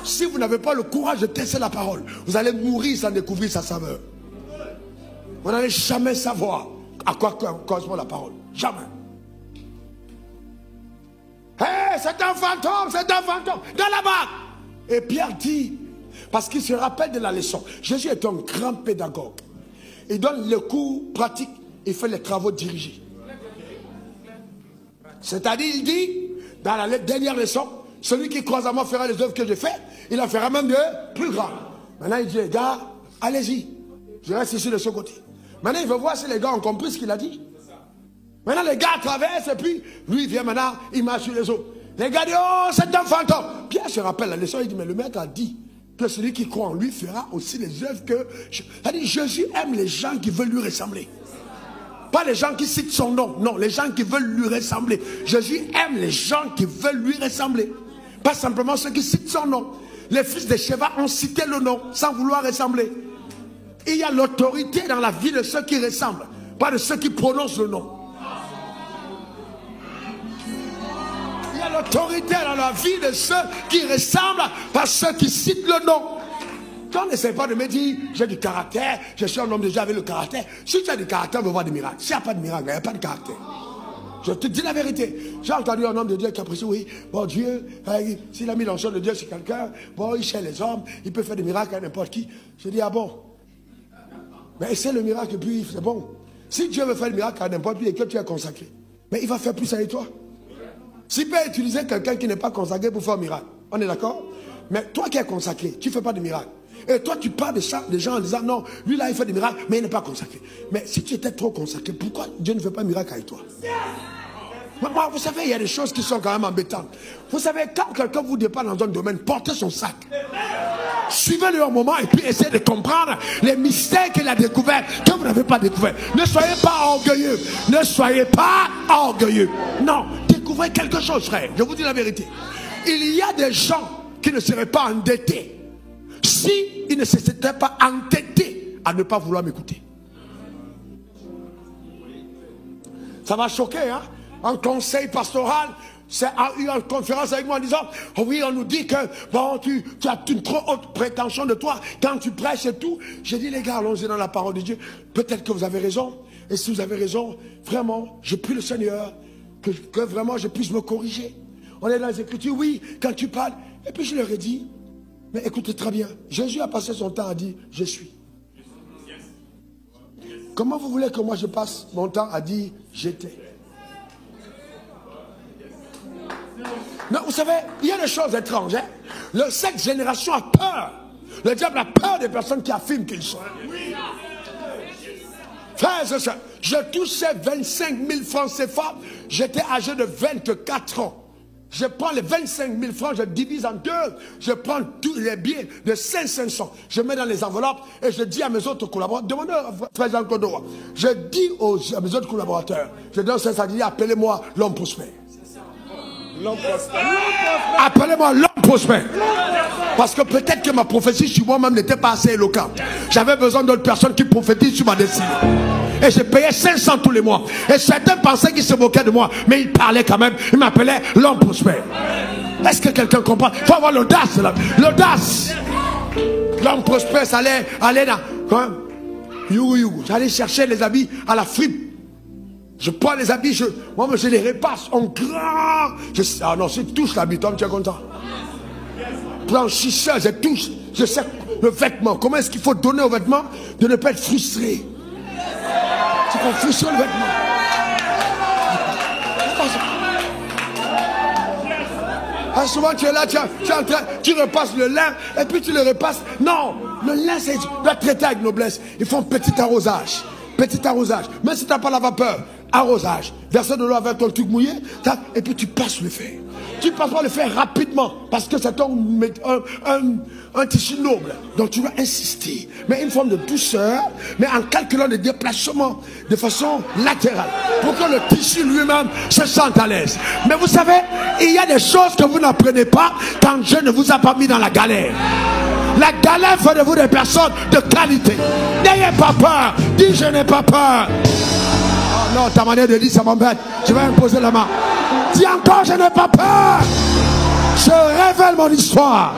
Si vous n'avez pas le courage de tester la parole, vous allez mourir sans découvrir sa saveur. Vous n'allez jamais savoir à quoi correspond la parole. Jamais. Hey, c'est un fantôme, c'est un fantôme. Dans la barque. Et Pierre dit, parce qu'il se rappelle de la leçon. Jésus est un grand pédagogue. Il donne le cours pratique, il fait les travaux dirigés. C'est-à-dire, il dit, dans la dernière leçon, celui qui croise à moi fera les œuvres que j'ai faites, il en fera même de plus grandes. Maintenant, il dit, les gars, allez-y. Je reste ici de ce côté. Maintenant, il veut voir si les gars ont compris ce qu'il a dit. Maintenant, les gars traversent et puis, lui, il vient maintenant, il marche sur les eaux. Les gars disent, oh, c'est un fantôme. Pierre se rappelle la leçon, il dit, mais le maître a dit que celui qui croit en lui fera aussi les œuvres que... C'est-à-dire, Jésus aime les gens qui veulent lui ressembler. Pas les gens qui citent son nom. Non, les gens qui veulent lui ressembler. Jésus aime les gens qui veulent lui ressembler. Pas simplement ceux qui citent son nom. Les fils de Sheva ont cité le nom sans vouloir ressembler. Il y a l'autorité dans la vie de ceux qui ressemblent, pas de ceux qui prononcent le nom. Il y a l'autorité dans la vie de ceux qui ressemblent, pas ceux qui citent le nom. On n'essaie pas de me dire, j'ai du caractère, je suis un homme déjà avec le caractère. Si tu as du caractère, on veut voir des miracles. S'il n'y a pas de miracle, il n'y a pas de caractère. Je te dis la vérité. J'ai entendu un homme de Dieu qui a apprécie, oui, bon Dieu, s'il a mis l'onction de Dieu sur quelqu'un, bon, il cherche les hommes, il peut faire des miracles à n'importe qui. Je dis, ah bon? Mais c'est le miracle et puis c'est bon. Si Dieu veut faire le miracle à n'importe qui et que tu es consacré, mais il va faire plus avec toi. S'il peut utiliser quelqu'un qui n'est pas consacré pour faire un miracle, on est d'accord? Mais toi qui es consacré, tu ne fais pas de miracle. Et toi tu parles des gens en disant non, lui là il fait des miracles, mais il n'est pas consacré. Mais si tu étais trop consacré, pourquoi Dieu ne fait pas de miracle avec toi? Moi, vous savez, il y a des choses qui sont quand même embêtantes. Vous savez, quand quelqu'un vous dépasse dans un domaine, portez son sac. Suivez-le un moment et puis essayez de comprendre les mystères qu'il a découverts que vous n'avez pas découverts. Ne soyez pas orgueilleux. Ne soyez pas orgueilleux. Non, découvrez quelque chose, frère. Je vous dis la vérité. Il y a des gens qui ne seraient pas endettés si ils ne s'étaient pas entêtés à ne pas vouloir m'écouter. Ça m'a choqué, hein? Un conseil pastoral, a eu une conférence avec moi en disant, oh oui, on nous dit que bon, tu as une trop haute prétention de toi quand tu prêches et tout. J'ai dit, les gars, allons-y dans la parole de Dieu. Peut-être que vous avez raison. Et si vous avez raison, vraiment, je prie le Seigneur que vraiment je puisse me corriger. On est dans les Écritures, oui, quand tu parles. Et puis je leur ai dit, mais écoutez très bien, Jésus a passé son temps à dire, je suis. Comment vous voulez que moi je passe mon temps à dire, j'étais? Non, vous savez, il y a des choses étranges. Hein? Cette génération a peur. Le diable a peur des personnes qui affirment qu'ils sont. Frères et sœurs, je touchais 25 000 francs CFA. J'étais âgé de 24 ans. Je prends les 25 000 francs, je divise en deux. Je prends tous les billets de 500. Je mets dans les enveloppes et je dis à mes autres collaborateurs, demandez à Frère Jean-Claude Roy. Je dis à mes autres collaborateurs, je donne 500, je dis, appelez-moi l'homme prospère. Appelez-moi l'homme prospère. Parce que peut-être que ma prophétie sur moi-même n'était pas assez éloquente. J'avais besoin d'autres personnes qui prophétisent sur ma destinée. Et je payais 500 tous les mois. Et certains pensaient qu'ils se moquaient de moi, mais ils parlaient quand même. Ils m'appelaient l'homme prospère. Est-ce que quelqu'un comprend? Il faut avoir l'audace. L'audace. L'homme prospère, ça allait dans j'allais chercher les habits à la fripe. Je prends les habits, moi je les repasse en grand. Ah non, si tu touches l'habit, tu es content. Blanchisseur, je sais le vêtement. Comment est-ce qu'il faut donner au vêtement de ne pas être frustré? C'est qu'on frustre le vêtement. Ah, souvent tu es là, tu repasses le lin et puis tu le repasses. Non, le lin c'est doit traiter avec noblesse. Il faut un petit arrosage. Petit arrosage. Même si tu n'as pas la vapeur, arrosage. Verser de l'eau avec ton truc mouillé, et puis tu passes le fer. Tu ne passes pas le fer rapidement parce que c'est un tissu noble. Donc tu vas insister. Mais une forme de douceur, mais en calculant les déplacements de façon latérale. Pour que le tissu lui-même se sente à l'aise. Mais vous savez, il y a des choses que vous n'apprenez pas quand Dieu ne vous a pas mis dans la galère. La galère fait de vous des personnes de qualité. N'ayez pas peur. Dis je n'ai pas peur. Oh non, ta manière de dire ça m'embête. Je vais imposer la main. Dis encore je n'ai pas peur. Je révèle mon histoire.